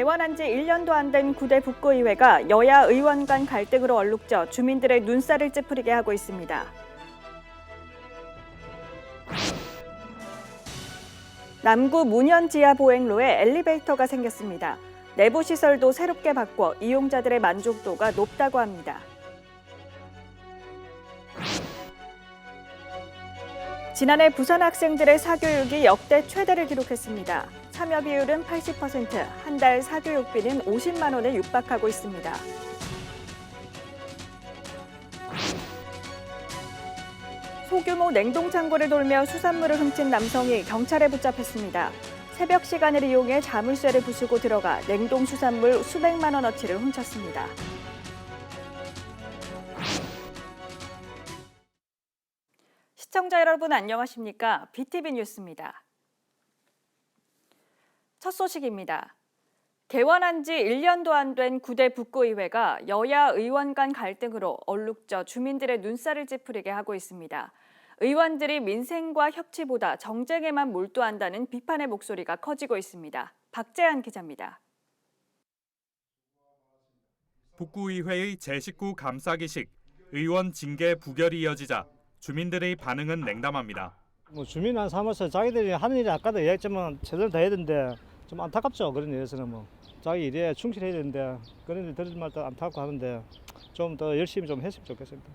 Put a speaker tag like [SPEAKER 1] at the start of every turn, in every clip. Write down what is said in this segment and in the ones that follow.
[SPEAKER 1] 개원한 지 1년도 안 된 구대 북구의회가 여야 의원 간 갈등으로 얼룩져 주민들의 눈살을 찌푸리게 하고 있습니다. 남구 문현 지하 보행로에 엘리베이터가 생겼습니다. 내부 시설도 새롭게 바꿔 이용자들의 만족도가 높다고 합니다. 지난해 부산 학생들의 사교육이 역대 최대를 기록했습니다. 참여 비율은 80%, 한 달 사교육비는 50만 원에 육박하고 있습니다. 소규모 냉동창고를 돌며 수산물을 훔친 남성이 경찰에 붙잡혔습니다. 새벽 시간을 이용해 자물쇠를 부수고 들어가 냉동 수산물 수백만 원어치를 훔쳤습니다. 시청자 여러분 안녕하십니까? BTV 뉴스입니다. 첫 소식입니다. 개원한 지 1년도 안 된 구대 북구의회가 여야 의원 간 갈등으로 얼룩져 주민들의 눈살을 찌푸리게 하고 있습니다. 의원들이 민생과 협치보다 정쟁에만 몰두한다는 비판의 목소리가 커지고 있습니다. 박재한 기자입니다.
[SPEAKER 2] 북구의회의 제19 감사기식, 의원 징계 부결이 이어지자 주민들의 반응은 냉담합니다.
[SPEAKER 3] 주민을 삼아서 자기들이 하는 일이 아까도 얘기했지만 제대로 다 해야 되는데 좀 안타깝죠. 그런 일에서는 자기 일에 충실해야 되는데 그런 일 들을 말도 안타깝고 하는데 좀 더 열심히 좀 했으면 좋겠습니다.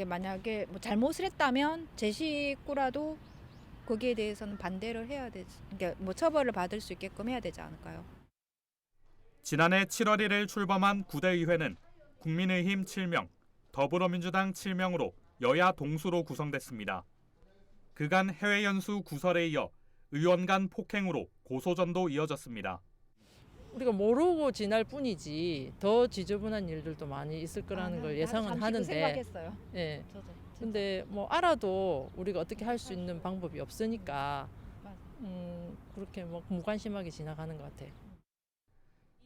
[SPEAKER 4] 만약에 잘못을 했다면 제 식구라도 거기에 대해서는 반대를 해야 되지. 그러니까 처벌을 받을 수 있게끔 해야 되지 않을까요?
[SPEAKER 2] 지난해 7월 1일 출범한 구대의회는 국민의힘 7명, 더불어민주당 7명으로 여야 동수로 구성됐습니다. 그간 해외 연수 구설에 이어 의원 간 폭행으로 고소전도 이어졌습니다.
[SPEAKER 5] 우리가 모르고 지날 뿐이지 더 지저분한 일들도 많이 있을 거라는 걸 예상은 하는데.
[SPEAKER 4] 생각했어요.
[SPEAKER 5] 예. 근데 아라도 우리가 어떻게 할 수 있는 방법이 없으니까 그렇게 무관심하게 지나가는 것 같아요.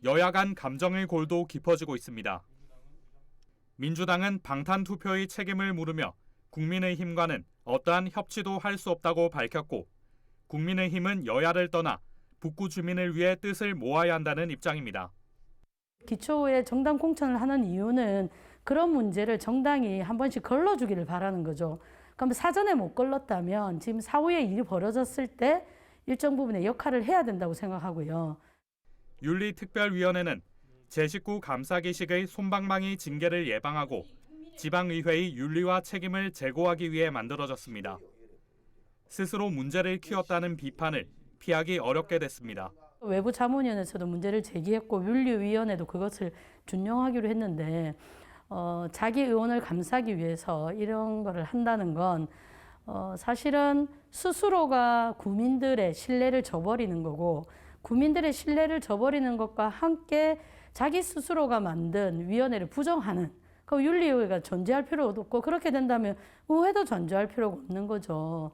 [SPEAKER 2] 여야 간 감정의 골도 깊어지고 있습니다. 민주당은 방탄 투표의 책임을 물으며 국민의힘과는 어떠한 협치도 할 수 없다고 밝혔고, 국민의힘은 여야를 떠나 북구 주민을 위해 뜻을 모아야 한다는 입장입니다.
[SPEAKER 6] 기초에 정당 공천을 하는 이유는 그런 문제를 정당이 한 번씩 걸러주기를 바라는 거죠. 그럼 사전에 못 걸렀다면 지금 사후에 일이 벌어졌을 때 일정 부분의 역할을 해야 된다고 생각하고요.
[SPEAKER 2] 윤리특별위원회는 제19 감사기식의 솜방망이 징계를 예방하고 지방의회의 윤리와 책임을 제고하기 위해 만들어졌습니다. 스스로 문제를 키웠다는 비판을 피하기 어렵게 됐습니다.
[SPEAKER 6] 외부 자문위원회에서도 문제를 제기했고 윤리위원회도 그것을 준용하기로 했는데 자기 의원을 감싸기 위해서 이런 거를 한다는 건 사실은 스스로가 국민들의 신뢰를 저버리는 거고, 국민들의 신뢰를 저버리는 것과 함께 자기 스스로가 만든 위원회를 부정하는, 그 윤리위가 존재할 필요도 없고, 그렇게 된다면 의회도 존재할 필요가 없는 거죠.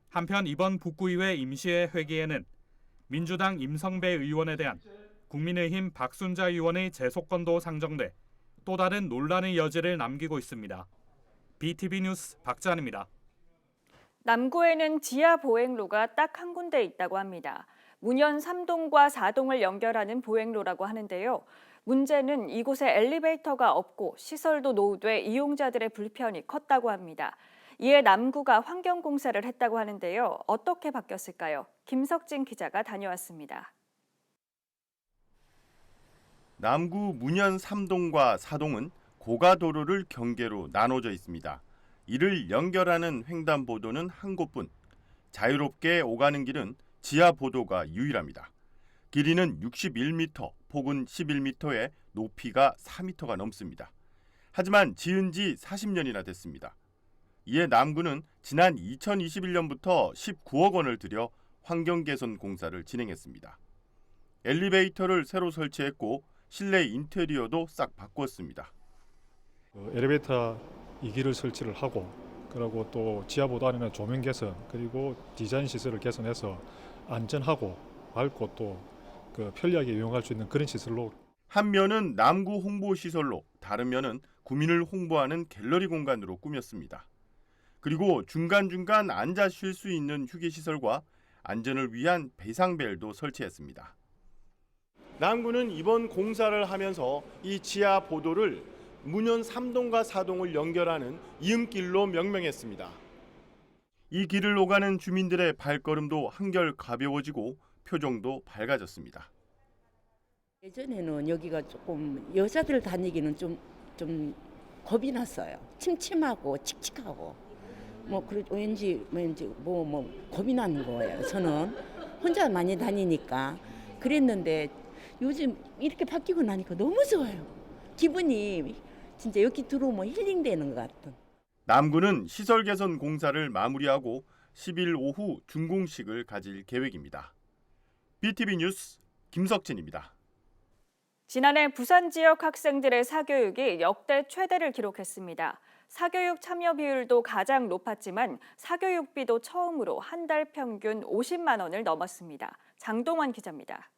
[SPEAKER 2] 한편 이번 북구의회 임시회 회기에는 민주당 임성배 의원에 대한 국민의힘 박순자 의원의 재속건도 상정돼 또 다른 논란의 여지를 남기고 있습니다. BTV 뉴스 박재한입니다.
[SPEAKER 1] 남구에는 지하 보행로가 딱 한 군데 있다고 합니다. 문현 3동과 4동을 연결하는 보행로라고 하는데요. 문제는 이곳에 엘리베이터가 없고 시설도 노후돼 이용자들의 불편이 컸다고 합니다. 이에 남구가 환경공사를 했다고 하는데요. 어떻게 바뀌었을까요? 김석진 기자가 다녀왔습니다.
[SPEAKER 7] 남구 문현 3동과 4동은 고가도로를 경계로 나눠져 있습니다. 이를 연결하는 횡단보도는 한 곳뿐. 자유롭게 오가는 길은 지하보도가 유일합니다. 길이는 61m, 폭은 11m에 높이가 4m가 넘습니다. 하지만 지은 지 40년이나 됐습니다. 이에 남구는 지난 2021년부터 19억 원을 들여 환경개선 공사를 진행했습니다. 엘리베이터를 새로 설치했고 실내 인테리어도 싹 바꿨습니다.
[SPEAKER 8] 엘리베이터 2기를 설치를 하고, 그리고 또 지하보도 안에는 조명 개선, 그리고 디자인 시설을 개선해서 안전하고 밝고 또 편리하게 이용할 수 있는 그런 시설로.
[SPEAKER 7] 한 면은 남구 홍보 시설로, 다른 면은 구민을 홍보하는 갤러리 공간으로 꾸몄습니다. 그리고 중간중간 앉아 쉴 수 있는 휴게시설과 안전을 위한 배상벨도 설치했습니다. 남구는 이번 공사를 하면서 이 지하 보도를 문현 3동과 4동을 연결하는 이음길로 명명했습니다. 이 길을 오가는 주민들의 발걸음도 한결 가벼워지고 표정도 밝아졌습니다.
[SPEAKER 9] 예전에는 여기가 조금 여자들 다니기는 좀 겁이 났어요. 침침하고 칙칙하고 왠지 겁이 나는 거예요. 저는 혼자 많이 다니니까 그랬는데 요즘 이렇게 바뀌고 나니까 너무 좋아요. 기분이 진짜 여기 들어오면 힐링되는 것 같은.
[SPEAKER 7] 남구는 시설 개선 공사를 마무리하고 10일 오후 준공식을 가질 계획입니다. BTV 뉴스 김석진입니다.
[SPEAKER 1] 지난해 부산 지역 학생들의 사교육이 역대 최대를 기록했습니다. 사교육 참여 비율도 가장 높았지만 사교육비도 처음으로 한 달 평균 50만 원을 넘었습니다. 장동원 기자입니다.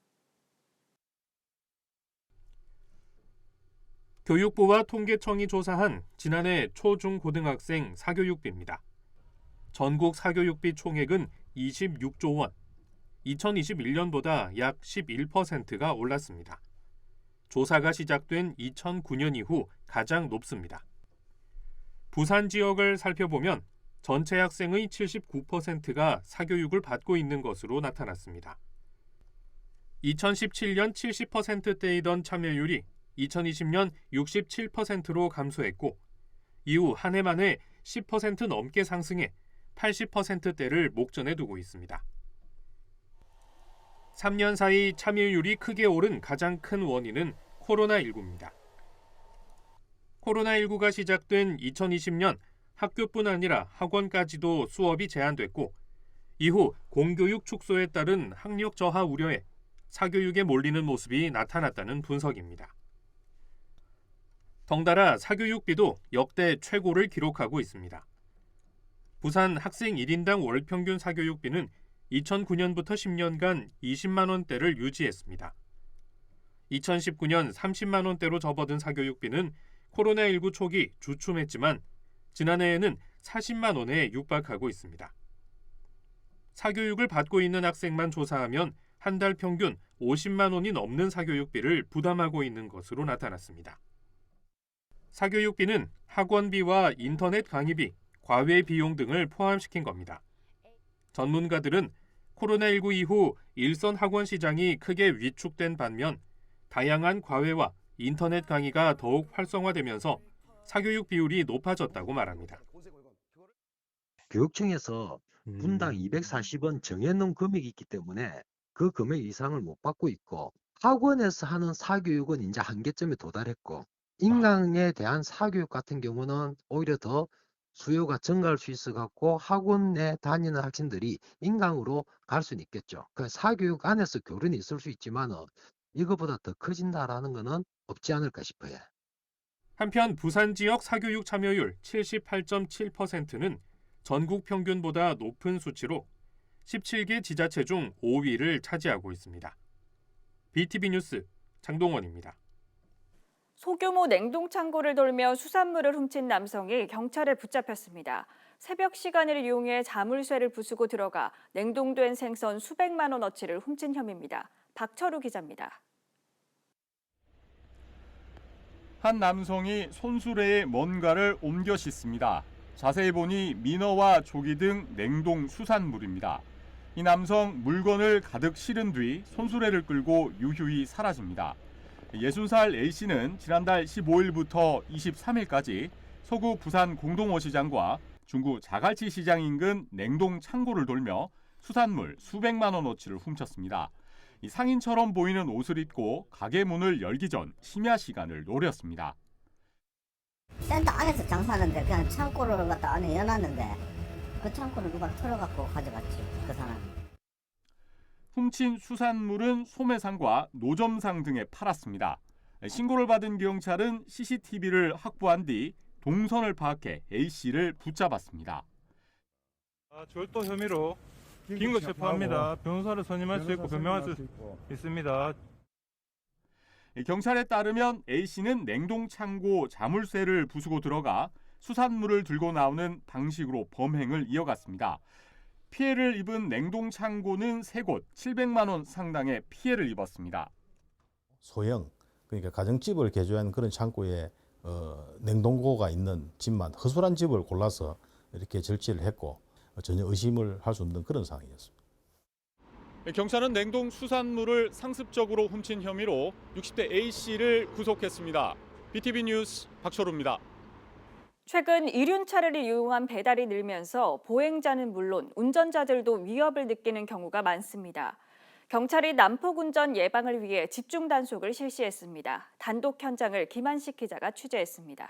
[SPEAKER 10] 교육부와 통계청이 조사한 지난해 초중고등학생 사교육비입니다. 전국 사교육비 총액은 26조 원, 2021년보다 약 11%가 올랐습니다. 조사가 시작된 2009년 이후 가장 높습니다. 부산 지역을 살펴보면 전체 학생의 79%가 사교육을 받고 있는 것으로 나타났습니다. 2017년 70%대이던 참여율이 2020년 67%로 감소했고 이후 한 해 만에 10% 넘게 상승해 80%대를 목전에 두고 있습니다. 3년 사이 참여율이 크게 오른 가장 큰 원인은 코로나19입니다. 코로나19가 시작된 2020년 학교뿐 아니라 학원까지도 수업이 제한됐고 이후 공교육 축소에 따른 학력 저하 우려에 사교육에 몰리는 모습이 나타났다는 분석입니다. 덩달아 사교육비도 역대 최고를 기록하고 있습니다. 부산 학생 1인당 월 평균 사교육비는 2009년부터 10년간 20만 원대를 유지했습니다. 2019년 30만 원대로 접어든 사교육비는 코로나19 초기 주춤했지만 지난해에는 40만 원에 육박하고 있습니다. 사교육을 받고 있는 학생만 조사하면 한 달 평균 50만 원이 넘는 사교육비를 부담하고 있는 것으로 나타났습니다. 사교육비는 학원비와 인터넷 강의비, 과외 비용 등을 포함시킨 겁니다. 전문가들은 코로나19 이후 일선 학원 시장이 크게 위축된 반면 다양한 과외와 인터넷 강의가 더욱 활성화되면서 사교육 비율이 높아졌다고 말합니다.
[SPEAKER 11] 교육청에서 분당 240원 정해놓은 금액이 있기 때문에 그 금액 이상을 못 받고 있고 학원에서 하는 사교육은 이제 한계점에 도달했고 인강에 대한 사교육 같은 경우는 오히려 더 수요가 증가할 수 있어 갖고 학원에 다니는 학생들이 인강으로 갈 수는 있겠죠. 그 사교육 안에서 교련이 있을 수 있지만 이거보다 더 커진다라는 것은 없지 않을까 싶어요.
[SPEAKER 10] 한편 부산 지역 사교육 참여율 78.7%는 전국 평균보다 높은 수치로 17개 지자체 중 5위를 차지하고 있습니다. BTV 뉴스 장동원입니다.
[SPEAKER 1] 소규모 냉동 창고를 돌며 수산물을 훔친 남성이 경찰에 붙잡혔습니다. 새벽 시간을 이용해 자물쇠를 부수고 들어가 냉동된 생선 수백만 원어치를 훔친 혐의입니다. 박철우 기자입니다.
[SPEAKER 2] 한 남성이 손수레에 뭔가를 옮겨 싣습니다. 자세히 보니 민어와 조기 등 냉동 수산물입니다. 이 남성 물건을 가득 실은 뒤 손수레를 끌고 유유히 사라집니다. 60살 A씨는 지난달 15일부터 23일까지 서구 부산 공동어시장과 중구 자갈치 시장 인근 냉동 창고를 돌며 수산물 수백만 원어치를 훔쳤습니다. 이 상인처럼 보이는 옷을 입고 가게 문을 열기 전 심야 시간을 노렸습니다.
[SPEAKER 12] 센터 안에서 장사하는데 그냥 창고를 갖다 안에 여놨는데 그 창고를 누가 털어갖고 가져갔지, 그 사람.
[SPEAKER 2] 훔친 수산물은 소매상과 노점상 등에 팔았습니다. 신고를 받은 경찰은 CCTV를 확보한 뒤 동선을 파악해 A씨를 붙잡았습니다.
[SPEAKER 13] 절도 혐의로 긴급 체포합니다. 변호사를 선임할 수 있고 변명할 수 있습니다.
[SPEAKER 2] 경찰에 따르면 A씨는 냉동 창고 자물쇠를 부수고 들어가 수산물을 들고 나오는 방식으로 범행을 이어갔습니다. 피해를 입은 냉동 창고는 3곳 700만 원 상당의 피해를 입었습니다.
[SPEAKER 14] 소형, 그러니까 가정집을 개조한 그런 창고에 냉동고가 있는 집만, 허술한 집을 골라서 이렇게 절취를 했고 전혀 의심을 할 수 없는 그런 상황이었습니다.
[SPEAKER 7] 경찰은 냉동 수산물을 상습적으로 훔친 혐의로 60대 A씨를 구속했습니다. BTV 뉴스 박철우입니다.
[SPEAKER 1] 최근 이륜차를 이용한 배달이 늘면서 보행자는 물론 운전자들도 위협을 느끼는 경우가 많습니다. 경찰이 난폭 운전 예방을 위해 집중 단속을 실시했습니다. 단독 현장을 김한식 기자가 취재했습니다.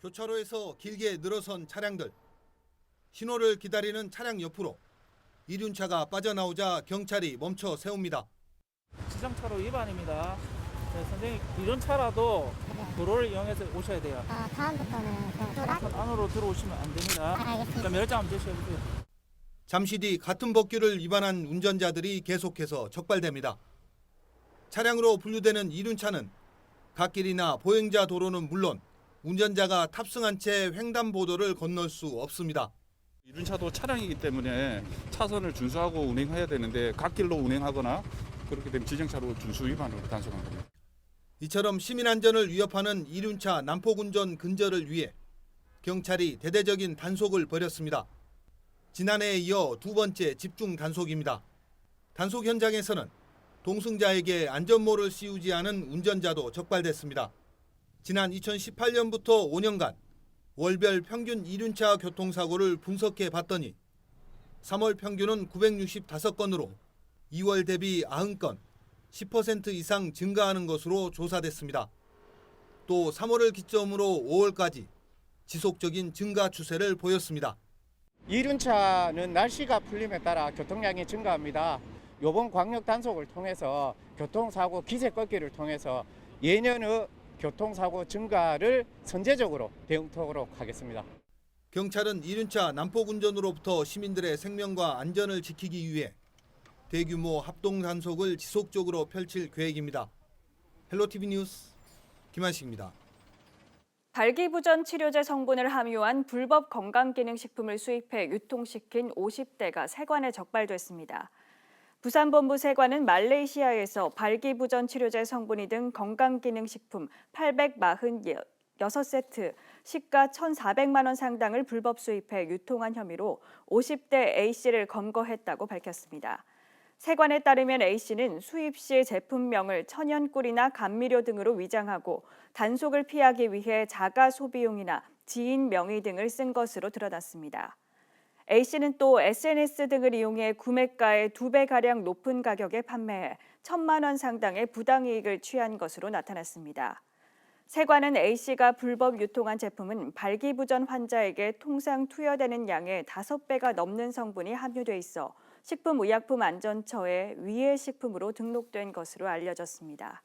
[SPEAKER 15] 교차로에서 길게 늘어선 차량들. 신호를 기다리는 차량 옆으로 이륜차가 빠져나오자 경찰이 멈춰 세웁니다.
[SPEAKER 16] 지정차로 위반입니다. 네, 선생님 이륜차라도 도로를 이용해서 오셔야 돼요. 다음부터는 안으로 들어오시면 안 됩니다. 알겠습니다. 면허증 한번 제시해주세요.
[SPEAKER 15] 잠시 뒤 같은 법규를 위반한 운전자들이 계속해서 적발됩니다. 차량으로 분류되는 이륜차는 갓길이나 보행자 도로는 물론 운전자가 탑승한 채 횡단보도를 건널 수 없습니다.
[SPEAKER 17] 이륜차도 차량이기 때문에 차선을 준수하고 운행해야 되는데 갓길로 운행하거나 그렇게 되면 지정차로 준수 위반으로 단속한 겁니다.
[SPEAKER 15] 이처럼 시민 안전을 위협하는 이륜차 난폭 운전 근절을 위해 경찰이 대대적인 단속을 벌였습니다. 지난해에 이어 두 번째 집중 단속입니다. 단속 현장에서는 동승자에게 안전모를 씌우지 않은 운전자도 적발됐습니다. 지난 2018년부터 5년간 월별 평균 이륜차 교통사고를 분석해 봤더니 3월 평균은 965건으로 2월 대비 90건, 10% 이상 증가하는 것으로 조사됐습니다. 또 3월을 기점으로 5월까지 지속적인 증가 추세를 보였습니다.
[SPEAKER 18] 이륜차는 날씨가 풀림에 따라 교통량이 증가합니다. 이번 광역 단속을 통해서 교통사고 기세 꺾기를 통해서 예년의 교통사고 증가를 선제적으로 대응토록 하겠습니다.
[SPEAKER 15] 경찰은 이륜차 난폭 운전으로부터 시민들의 생명과 안전을 지키기 위해 대규모 합동 단속을 지속적으로 펼칠 계획입니다. 헬로티비 뉴스 김한식입니다.
[SPEAKER 1] 발기부전 치료제 성분을 함유한 불법 건강기능식품을 수입해 유통시킨 50대가 세관에 적발됐습니다. 부산본부 세관은 말레이시아에서 발기부전 치료제 성분이 든 건강기능식품 846세트, 시가 1,400만 원 상당을 불법 수입해 유통한 혐의로 50대 A씨를 검거했다고 밝혔습니다. 세관에 따르면 A씨는 수입 시 제품명을 천연꿀이나 감미료 등으로 위장하고 단속을 피하기 위해 자가 소비용이나 지인 명의 등을 쓴 것으로 드러났습니다. A씨는 또 SNS 등을 이용해 구매가의 2배가량 높은 가격에 판매해 1,000만 원 상당의 부당이익을 취한 것으로 나타났습니다. 세관은 A씨가 불법 유통한 제품은 발기부전 환자에게 통상 투여되는 양의 5배가 넘는 성분이 함유돼 있어 식품의약품안전처에 위해식품으로 등록된 것으로 알려졌습니다.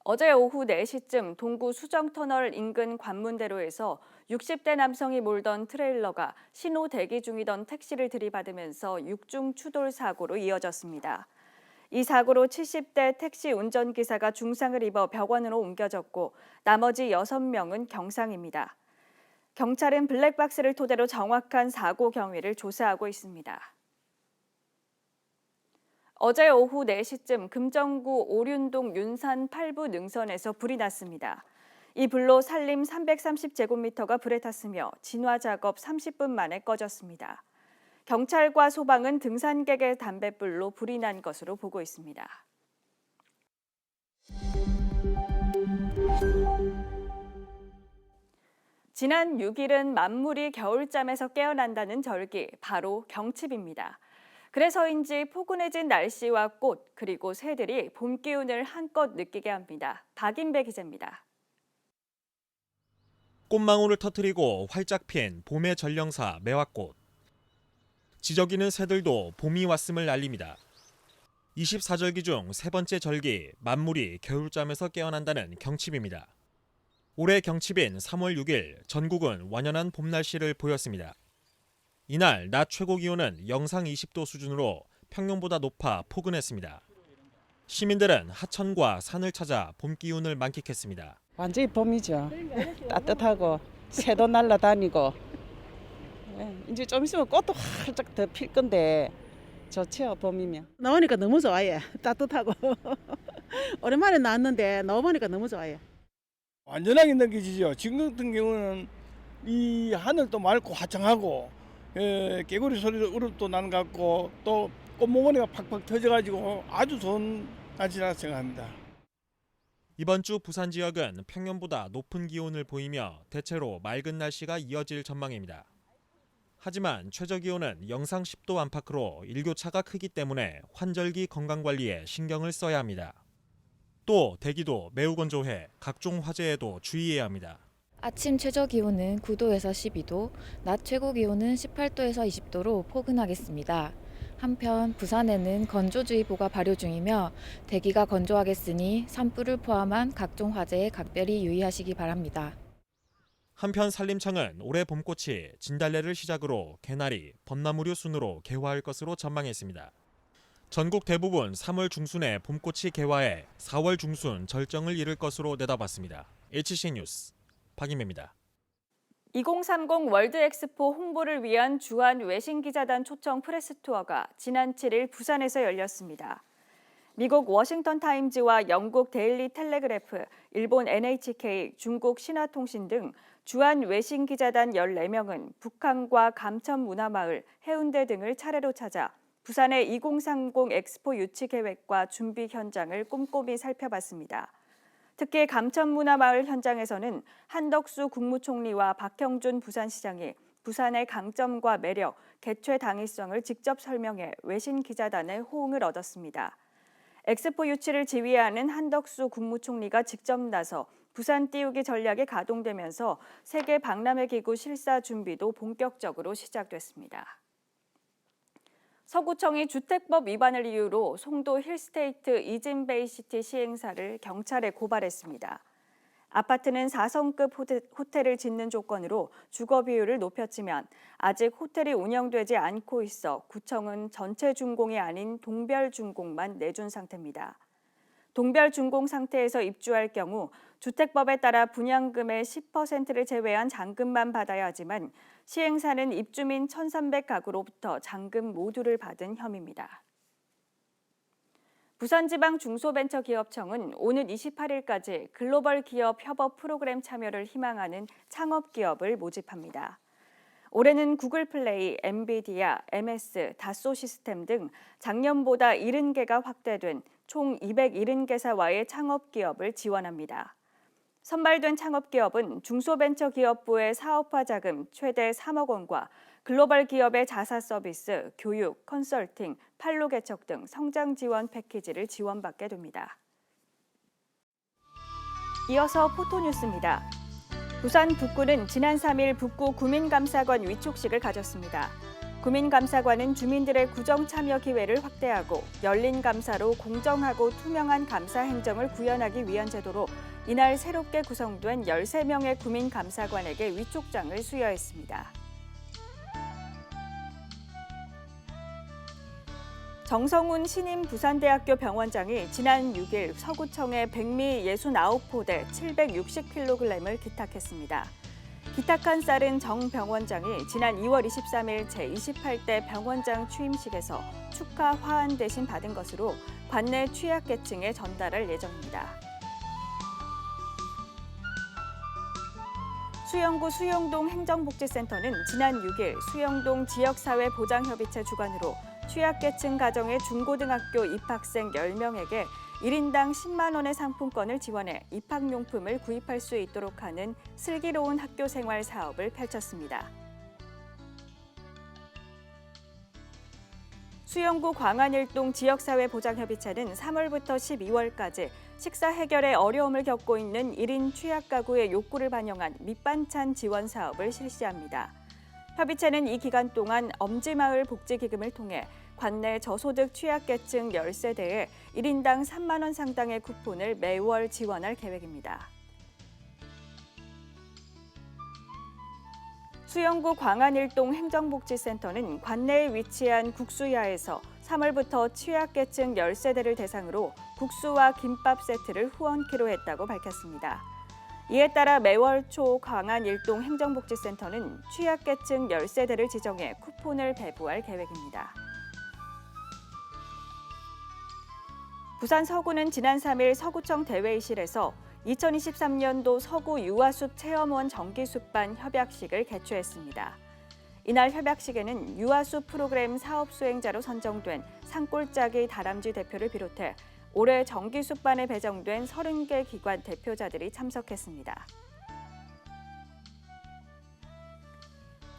[SPEAKER 1] 어제 오후 4시쯤 동구 수정터널 인근 관문대로에서 60대 남성이 몰던 트레일러가 신호 대기 중이던 택시를 들이받으면서 6중 추돌 사고로 이어졌습니다. 이 사고로 70대 택시 운전기사가 중상을 입어 병원으로 옮겨졌고 나머지 6명은 경상입니다. 경찰은 블랙박스를 토대로 정확한 사고 경위를 조사하고 있습니다. 어제 오후 4시쯤 금정구 오륜동 윤산 8부 능선에서 불이 났습니다. 이 불로 산림 330제곱미터가 불에 탔으며 진화 작업 30분 만에 꺼졌습니다. 경찰과 소방은 등산객의 담뱃불로 불이 난 것으로 보고 있습니다. 지난 6일은 만물이 겨울잠에서 깨어난다는 절기, 바로 경칩입니다. 그래서인지 포근해진 날씨와 꽃, 그리고 새들이 봄 기운을 한껏 느끼게 합니다. 박인배 기자입니다.
[SPEAKER 19] 꽃망울을 터뜨리고 활짝 핀 봄의 전령사 매화꽃. 지저귀는 새들도 봄이 왔음을 알립니다. 24절기 중 세 번째 절기, 만물이 겨울잠에서 깨어난다는 경칩입니다. 올해 경칩인 3월 6일 전국은 완연한 봄 날씨를 보였습니다. 이날 낮 최고 기온은 영상 20도 수준으로 평년보다 높아 포근했습니다. 시민들은 하천과 산을 찾아 봄 기운을 만끽했습니다.
[SPEAKER 20] 완전히 봄이죠. 따뜻하고 새도 날아다니고 이제 좀 있으면 꽃도 활짝 더 필 건데 좋죠, 봄이면. 나오니까 너무 좋아요. 따뜻하고. 오랜만에 나왔는데 나와보니까 너무 좋아요.
[SPEAKER 21] 완전하게 느껴지죠. 지금 같은 경우는 이 하늘도 맑고 화창하고 개구리 소리도 우릅도 나는 것 같고 또 꽃몽오리가 팍팍 터져가지고 아주 좋은 날씨라 생각합니다.
[SPEAKER 19] 이번 주 부산 지역은 평년보다 높은 기온을 보이며 대체로 맑은 날씨가 이어질 전망입니다. 하지만 최저기온은 영상 10도 안팎으로 일교차가 크기 때문에 환절기 건강관리에 신경을 써야 합니다. 또 대기도 매우 건조해 각종 화재에도 주의해야 합니다.
[SPEAKER 22] 아침 최저 기온은 9도에서 12도, 낮 최고 기온은 18도에서 20도로 포근하겠습니다. 한편 부산에는 건조주의보가 발효 중이며 대기가 건조하겠으니 산불을 포함한 각종 화재에 각별히 유의하시기 바랍니다.
[SPEAKER 19] 한편 산림청은 올해 봄꽃이 진달래를 시작으로 개나리, 벚나무류 순으로 개화할 것으로 전망했습니다. 전국 대부분 3월 중순에 봄꽃이 개화해 4월 중순 절정을 이룰 것으로 내다봤습니다. HC 뉴스 박임혜입니다.
[SPEAKER 1] 2030 월드 엑스포 홍보를 위한 주한 외신기자단 초청 프레스 투어가 지난 7일 부산에서 열렸습니다. 미국 워싱턴 타임즈와 영국 데일리 텔레그래프, 일본 NHK, 중국 신화통신 등 주한 외신기자단 14명은 북한과 감천문화마을, 해운대 등을 차례로 찾아 부산의 2030 엑스포 유치 계획과 준비 현장을 꼼꼼히 살펴봤습니다. 특히 감천문화마을 현장에서는 한덕수 국무총리와 박형준 부산시장이 부산의 강점과 매력, 개최 당위성을 직접 설명해 외신 기자단의 호응을 얻었습니다. 엑스포 유치를 지휘하는 한덕수 국무총리가 직접 나서 부산 띄우기 전략이 가동되면서 세계 박람회 기구 실사 준비도 본격적으로 시작됐습니다. 서구청이 주택법 위반을 이유로 송도 힐스테이트 이진베이시티 시행사를 경찰에 고발했습니다. 아파트는 4성급 호텔을 짓는 조건으로 주거 비율을 높였지만 아직 호텔이 운영되지 않고 있어 구청은 전체 준공이 아닌 동별 준공만 내준 상태입니다. 동별 준공 상태에서 입주할 경우 주택법에 따라 분양금의 10%를 제외한 잔금만 받아야 하지만 시행사는 입주민 1,300가구로부터 잔금 모두를 받은 혐의입니다. 부산지방중소벤처기업청은 오는 28일까지 글로벌 기업 협업 프로그램 참여를 희망하는 창업기업을 모집합니다. 올해는 구글 플레이, 엔비디아, MS, 다소 시스템 등 작년보다 70개가 확대된 총 270개사와의 창업기업을 지원합니다. 선발된 창업기업은 중소벤처기업부의 사업화 자금 최대 3억 원과 글로벌 기업의 자사 서비스, 교육, 컨설팅, 판로 개척 등 성장 지원 패키지를 지원받게 됩니다. 이어서 포토뉴스입니다. 부산 북구는 지난 3일 북구 구민감사관 위촉식을 가졌습니다. 구민감사관은 주민들의 구정 참여 기회를 확대하고 열린 감사로 공정하고 투명한 감사 행정을 구현하기 위한 제도로 이날 새롭게 구성된 13명의 구민감사관에게 위촉장을 수여했습니다. 정성훈 신임 부산대학교 병원장이 지난 6일 서구청에 백미 69포대 760kg을 기탁했습니다. 기탁한 쌀은 정 병원장이 지난 2월 23일 제28대 병원장 취임식에서 축하 화환 대신 받은 것으로 관내 취약계층에 전달할 예정입니다. 수영구 수영동 행정복지센터는 지난 6일 수영동 지역사회보장협의체 주관으로 취약계층 가정의 중고등학교 입학생 10명에게 1인당 10만 원의 상품권을 지원해 입학용품을 구입할 수 있도록 하는 슬기로운 학교생활 사업을 펼쳤습니다. 수영구 광안일동 지역사회보장협의체는 3월부터 12월까지 식사 해결에 어려움을 겪고 있는 1인 취약가구의 욕구를 반영한 밑반찬 지원 사업을 실시합니다. 협의체는 이 기간 동안 엄지마을 복지기금을 통해 관내 저소득 취약계층 10세대에 1인당 3만 원 상당의 쿠폰을 매월 지원할 계획입니다. 수영구 광안일동 행정복지센터는 관내에 위치한 국수야에서 3월부터 취약계층 10세대를 대상으로 국수와 김밥 세트를 후원키로 했다고 밝혔습니다. 이에 따라 매월 초 광안일동 행정복지센터는 취약계층 10세대를 지정해 쿠폰을 배부할 계획입니다. 부산 서구는 지난 3일 서구청 대회의실에서 2023년도 서구 유아숲 체험원 정기숲반 협약식을 개최했습니다. 이날 협약식에는 유아숲 프로그램 사업 수행자로 선정된 산골짜기 다람쥐 대표를 비롯해 올해 정기숲반에 배정된 30개 기관 대표자들이 참석했습니다.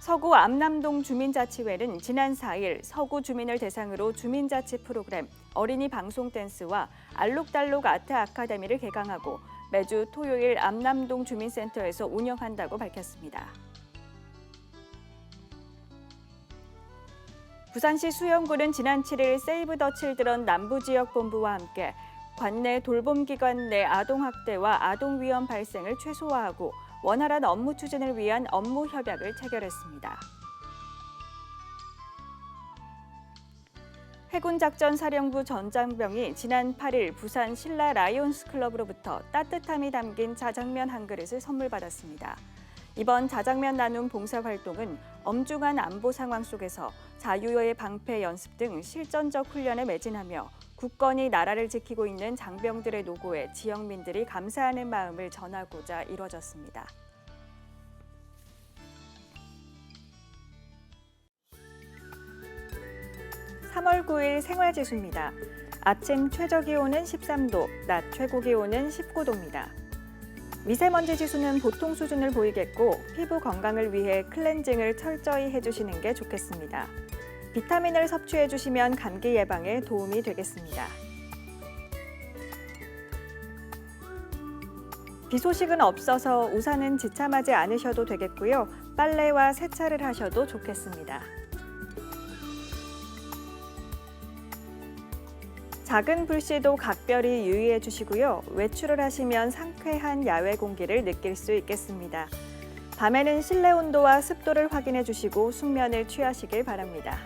[SPEAKER 1] 서구 암남동 주민자치회는 지난 4일 서구 주민을 대상으로 주민자치 프로그램 어린이 방송 댄스와 알록달록 아트 아카데미를 개강하고 매주 토요일 암남동 주민센터에서 운영한다고 밝혔습니다. 부산시 수영구는 지난 7일 세이브 더 칠드런 남부지역본부와 함께 관내 돌봄기관 내 아동학대와 아동위험 발생을 최소화하고 원활한 업무 추진을 위한 업무 협약을 체결했습니다. 해군작전사령부 전장병이 지난 8일 부산 신라 라이온스 클럽으로부터 따뜻함이 담긴 자장면 한 그릇을 선물 받았습니다. 이번 자장면 나눔 봉사활동은 엄중한 안보 상황 속에서 자유의 방패 연습 등 실전적 훈련에 매진하며 굳건히 나라를 지키고 있는 장병들의 노고에 지역민들이 감사하는 마음을 전하고자 이뤄졌습니다. (3월 9일) 생활지수입니다. 아침 최저기온은 13도, 낮 최고기온은 19도입니다. 미세먼지 지수는 보통 수준을 보이겠고 피부 건강을 위해 클렌징을 철저히 해주시는 게 좋겠습니다. 비타민을 섭취해 주시면 감기 예방에 도움이 되겠습니다. 비 소식은 없어서 우산은 지참하지 않으셔도 되겠고요. 빨래와 세차를 하셔도 좋겠습니다. 작은 불씨도 각별히 유의해 주시고요. 외출을 하시면 상쾌한 야외 공기를 느낄 수 있겠습니다. 밤에는 실내 온도와 습도를 확인해 주시고 숙면을 취하시길 바랍니다.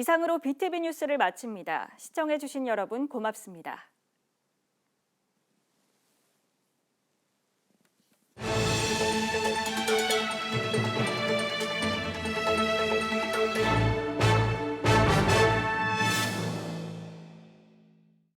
[SPEAKER 1] 이상으로 BTV 뉴스를 마칩니다. 시청해주신 여러분 고맙습니다.